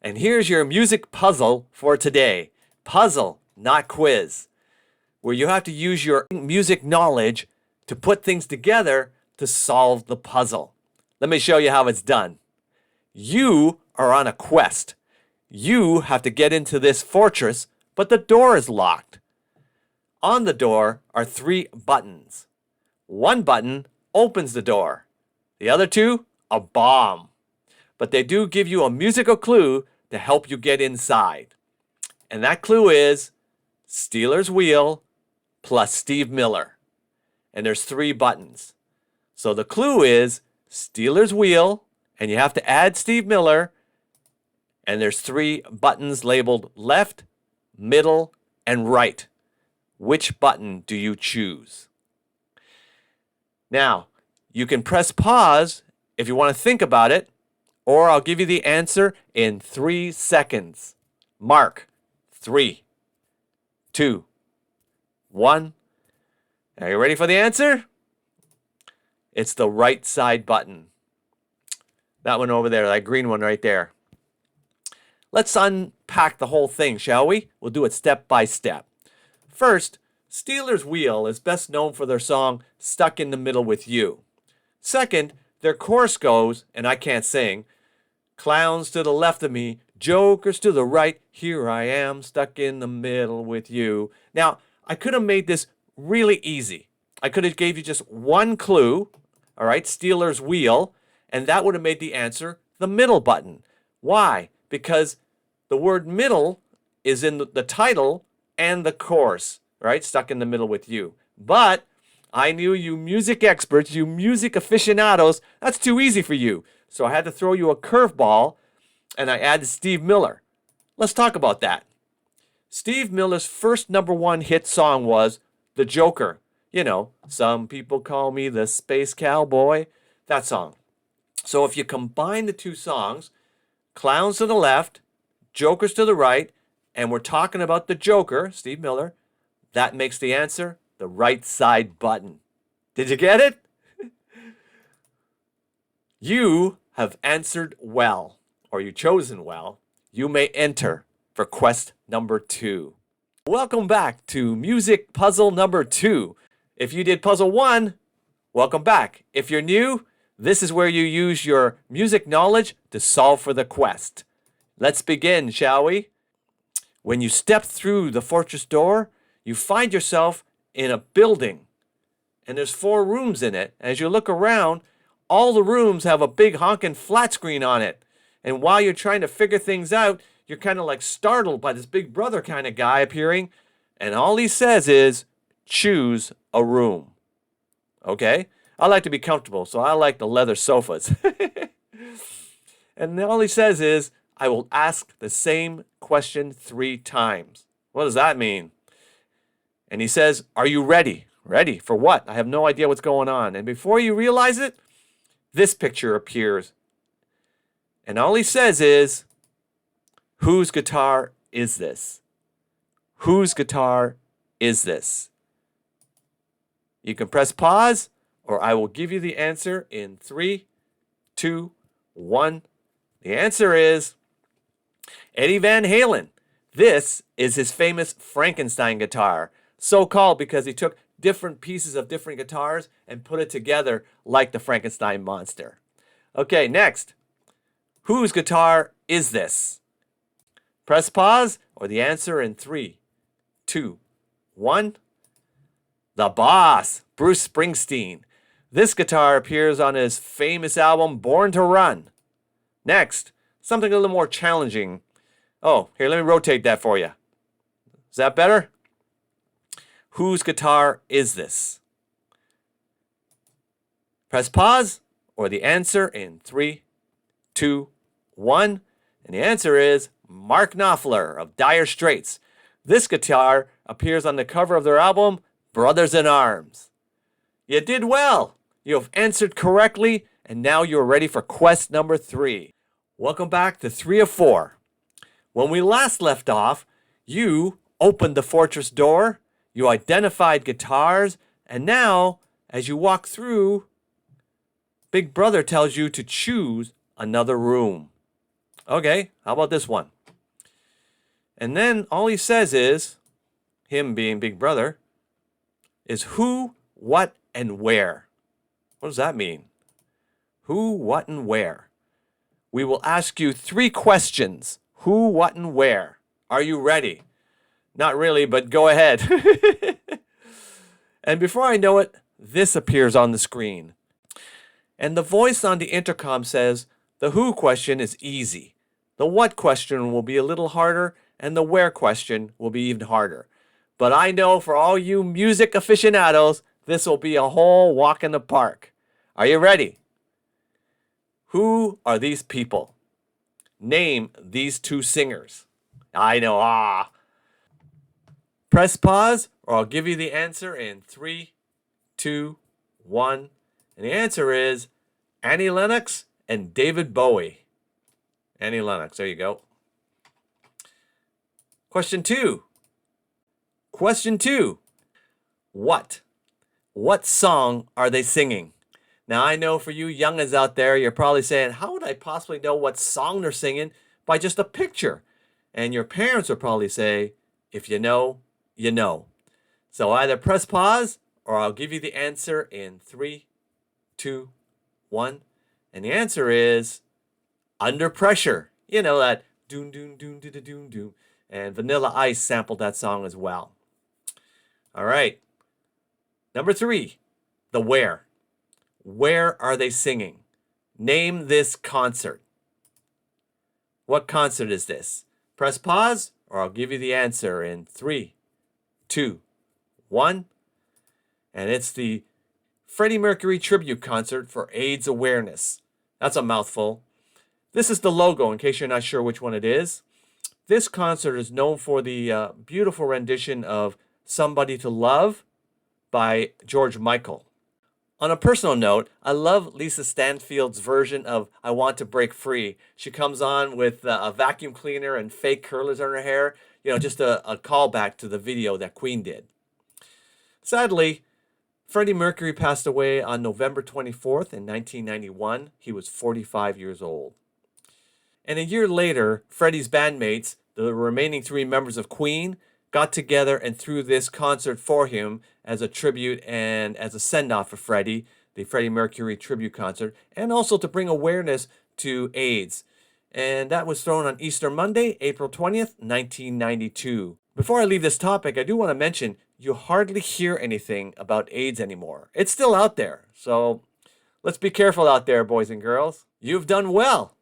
And here's your music puzzle for today. Puzzle, not quiz, where you have to use your music knowledge to put things together to solve the puzzle. Let me show you how it's done. You are on a quest. You have to get into this fortress, but the door is locked. On the door are 3 buttons. One button opens the door. The other 2, a bomb. But they do give you a musical clue to help you get inside. And that clue is Stealers Wheel plus Steve Miller. And there's 3 buttons. So the clue is Stealers Wheel, and you have to add Steve Miller, and there's 3 buttons labeled left, middle, and right. Which button do you choose? Now, you can press pause if you want to think about it, or I'll give you the answer in 3 seconds. Mark 3, 2, 1. Are you ready for the answer? It's the right side button. That one over there, that green one right there. Let's unpack the whole thing, shall we? We'll do it step by step. First, Stealers Wheel is best known for their song Stuck in the Middle with You. Second, their chorus goes, and I can't sing, clowns to the left of me, jokers to the right, here I am stuck in the middle with you. Now, I could have made this really easy. I could have gave you just one clue, all right, Stealers Wheel, and that would have made the answer the middle button. Why? Because the word middle is in the title and the chorus, right? Stuck in the middle with you. But I knew you music experts, you music aficionados, that's too easy for you. So I had to throw you a curveball, and I added Steve Miller. Let's talk about that. Steve Miller's first #1 hit song was The Joker. You know, some people call me the Space Cowboy. That song. So if you combine the 2 songs, Clowns to the left, Jokers to the right, and we're talking about the Joker, Steve Miller, that makes the answer the right side button. Did you get it? You have answered well, or you chosen well. You may enter for quest number 2. Welcome back to music puzzle number 2. If you did puzzle 1, welcome back. If you're new, this is where you use your music knowledge to solve for the quest. Let's begin, shall we? When you step through the fortress door, you find yourself in a building, and there's 4 rooms in it. As you look around, all the rooms have a big honking flat screen on it. And while you're trying to figure things out, you're kind of like startled by this big brother kind of guy appearing, and all he says is, choose a room. Okay? I like to be comfortable, so I like the leather sofas. And all he says is, I will ask the same question 3 times. What does that mean? And he says, are you ready? Ready for what? I have no idea what's going on. And before you realize it, this picture appears. And all he says is, whose guitar is this? Whose guitar is this? You can press pause, or I will give you the answer in 3, 2, 1. The answer is Eddie Van Halen. This is his famous Frankenstein guitar, so called because he took different pieces of different guitars and put it together like the Frankenstein monster. Okay, next. Whose guitar is this? Press pause, or the answer in 3, 2, 1. The Boss, Bruce Springsteen. This guitar appears on his famous album Born to Run. Next, something a little more challenging. Oh, here, let me rotate that for you. Is that better? Whose guitar is this? Press pause, or the answer in 3, 2, 1. And the answer is Mark Knopfler of Dire Straits. This guitar appears on the cover of their album, Brothers in Arms. You did well. You have answered correctly, and now you're ready for quest number 3. Welcome back to 3 of 4. When we last left off, you opened the fortress door, you identified guitars, and now, as you walk through, Big Brother tells you to choose another room. Okay, how about this one? And then all he says is, him being Big Brother, is who, what, and where. What does that mean? Who, what, and where. We will ask you 3 questions. Who, what, and where. Are you ready? Not really, but go ahead. And before I know it, this appears on the screen. And the voice on the intercom says, the who question is easy. The what question will be a little harder, and the where question will be even harder. But I know for all you music aficionados, this will be a whole walk in the park. Are you ready? Who are these people? Name these 2 singers. I know, Press pause, or I'll give you the answer in 3, 2, 1. And the answer is Annie Lennox and David Bowie. Annie Lennox, there you go. Question 2. What song are they singing? Now, I know for you youngins out there, you're probably saying, how would I possibly know what song they're singing by just a picture? And your parents would probably say, if you know, you know. So either press pause, or I'll give you the answer in 3, 2, 1. And the answer is Under Pressure. You know that doom, doom, doom, doom, doom, doom. And Vanilla Ice sampled that song as well. All right. Number 3, the where. Where are they singing? Name this concert. What concert is this? Press pause, or I'll give you the answer in 3, 2, 1. And it's the Freddie Mercury tribute concert for AIDS awareness. That's a mouthful. This is the logo, in case you're not sure which one it is. This concert is known for the beautiful rendition of Somebody to Love by George Michael. On a personal note, I love Lisa Stanfield's version of I Want to Break Free. She comes on with a vacuum cleaner and fake curlers on her hair. You know, just a callback to the video that Queen did. Sadly, Freddie Mercury passed away on November 24th in 1991. He was 45 years old. And a year later, Freddie's bandmates, the remaining 3 members of Queen, got together and threw this concert for him as a tribute and as a send-off for Freddie, the Freddie Mercury tribute concert, and also to bring awareness to AIDS. And that was thrown on Easter Monday, April 20th, 1992. Before I leave this topic, I do want to mention you hardly hear anything about AIDS anymore. It's still out there, so let's be careful out there, boys and girls. You've done well.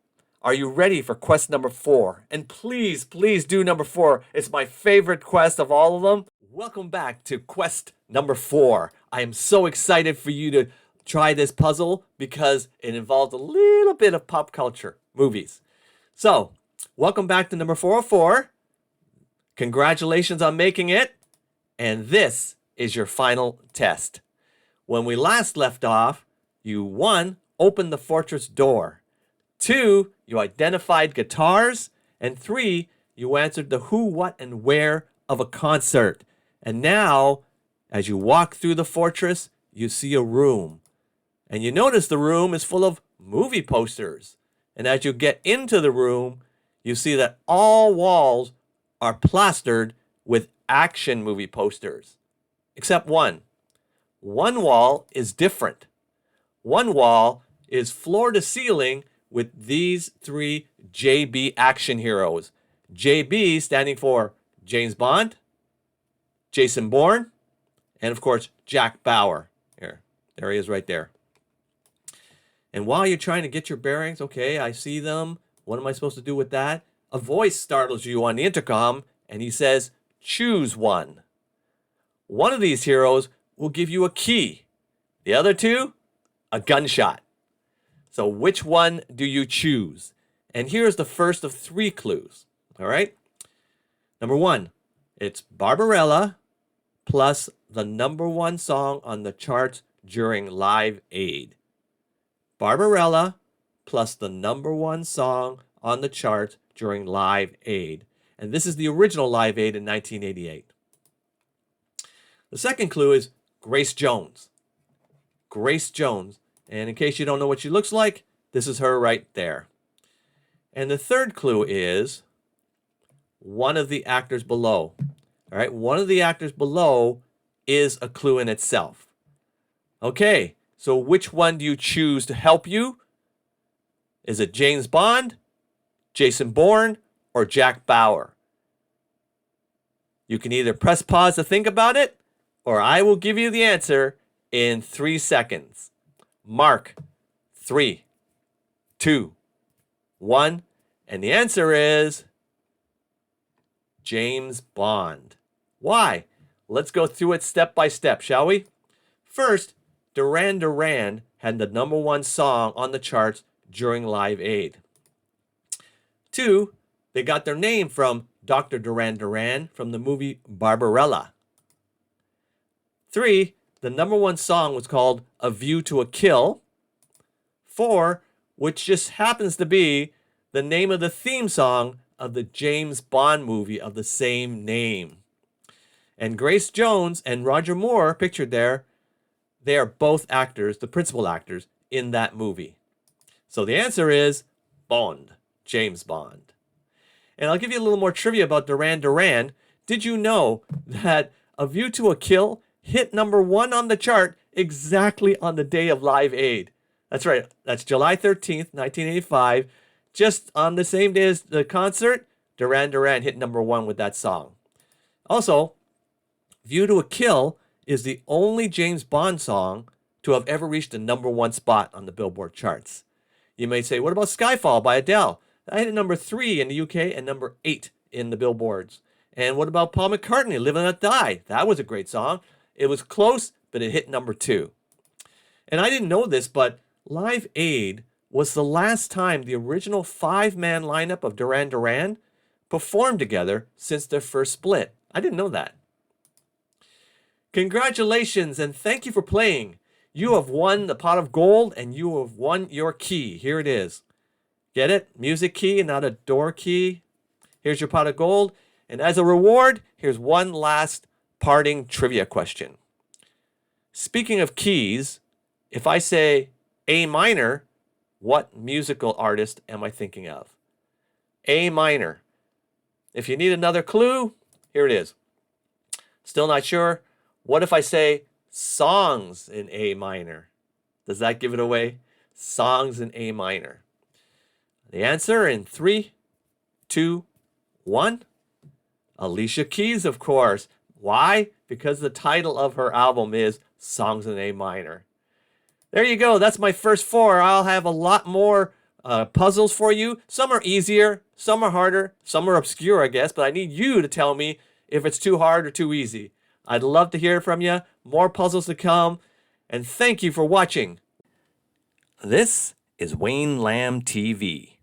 Are you ready for quest number 4? And please, please do number 4. It's my favorite quest of all of them. Welcome back to quest number 4. I am so excited for you to try this puzzle because it involves a little bit of pop culture, movies. So, welcome back to number 404. Congratulations on making it. And this is your final test. When we last left off, you 1, opened the fortress door. 2, you identified guitars. And 3, you answered the who, what, and where of a concert. And now, as you walk through the fortress, you see a room. And you notice the room is full of movie posters. And as you get into the room, you see that all walls are plastered with action movie posters. Except one. One wall is different. One wall is floor to ceiling with these 3 JB action heroes. JB standing for James Bond, Jason Bourne, and of course, Jack Bauer. There he is right there. And while you're trying to get your bearings, okay, I see them. What am I supposed to do with that? A voice startles you on the intercom, and he says, choose one. One of these heroes will give you a key. The other 2, a gunshot. So which one do you choose? And here's the first of 3 clues. All right? Number 1, it's Barbarella plus the number 1 song on the charts during Live Aid. Barbarella plus the number 1 song on the charts during Live Aid. And this is the original Live Aid in 1988. The second clue is Grace Jones. Grace Jones. And in case you don't know what she looks like, this is her right there. And the third clue is one of the actors below. All right, one of the actors below is a clue in itself. Okay, so which one do you choose to help you? Is it James Bond, Jason Bourne, or Jack Bauer? You can either press pause to think about it, or I will give you the answer in 3 seconds. Mark 3, 2, 1, and the answer is James Bond. Why? Let's go through it step by step, shall we? First, Duran Duran had the #1 song on the charts during Live Aid. 2, they got their name from Dr. Duran Duran from the movie Barbarella. 3, the #1 song was called A View to a Kill. 4, which just happens to be the name of the theme song of the James Bond movie of the same name. And Grace Jones and Roger Moore, pictured there, they are both actors, the principal actors, in that movie. So the answer is Bond, James Bond. And I'll give you a little more trivia about Duran Duran. Did you know that A View to a Kill hit #1 on the chart exactly on the day of Live Aid? That's right. That's July 13th, 1985. Just on the same day as the concert, Duran Duran hit #1 with that song. Also, View to a Kill is the only James Bond song to have ever reached the #1 spot on the Billboard charts. You may say, what about Skyfall by Adele? That hit #3 in the UK and #8 in the Billboards. And what about Paul McCartney, Live and Let Die? That was a great song. It was close, but it hit #2. And I didn't know this, but Live Aid was the last time the original 5-man lineup of Duran Duran performed together since their first split. I didn't know that. Congratulations and thank you for playing. You have won the pot of gold and you have won your key. Here it is. Get it? Music key and not a door key. Here's your pot of gold. And as a reward, here's one last parting trivia question. Speaking of keys, if I say A minor, what musical artist am I thinking of? A minor. If you need another clue, here it is. Still not sure? What if I say songs in A minor? Does that give it away? Songs in A minor. The answer in 3, 2, 1. Alicia Keys, of course. Why? Because the title of her album is Songs in A Minor. There you go. That's my first 4. I'll have a lot more puzzles for you. Some are easier, some are harder, some are obscure, I guess, but I need you to tell me if it's too hard or too easy. I'd love to hear from you. More puzzles to come. And thank you for watching. This is Wayne Lamb TV.